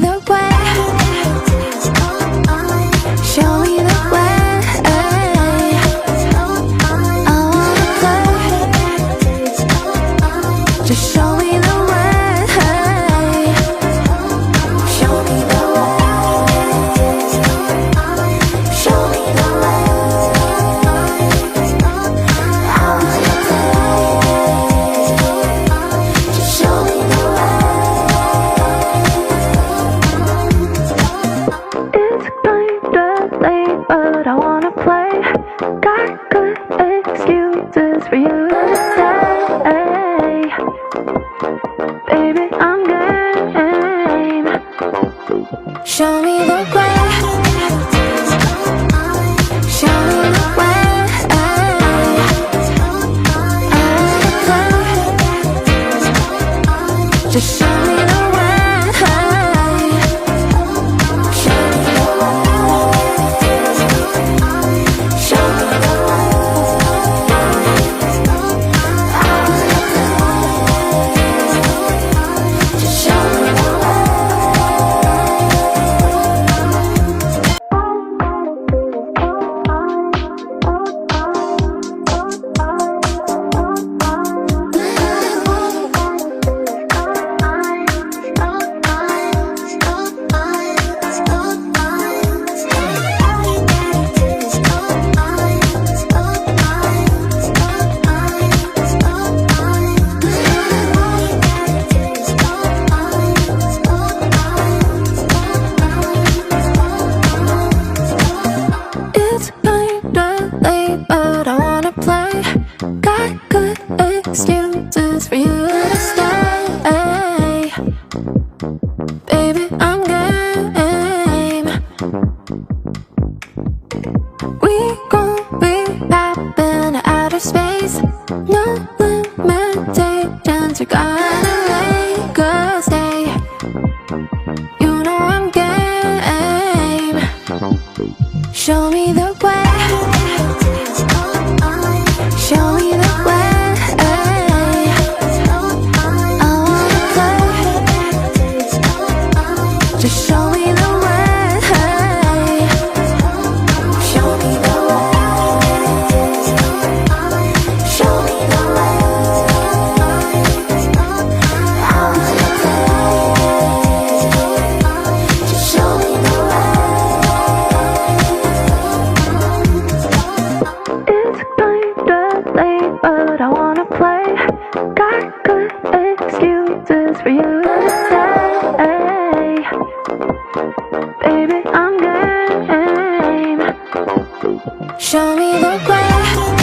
the way. Show me the way. I wanna play. Just show me the way. Show me the way. Show me the way. I wanna play. Just show me the way. It's kinda late, but I wanna play. Got good excuses for you to say. Baby, I'm game. Show me the way. Show me the way. I wanna play. Just show me the way. Show me the way. Show me the way. I wanna play. Just show me the way. It's kinda late, but I wanna play. Got good excuses for you to stay. Baby, I'm game. We gon' be poppin' outer space. No limitations, you're gonna make us stay. You know I'm game. Show me the way. Show me the way. I wanna play. Just show me the way. Show me the way. Show me the way. I wanna play. Just show me the way. It's kinda late, but I wanna play. Got good excuses for you to say. Baby, I'm game. Show me the way.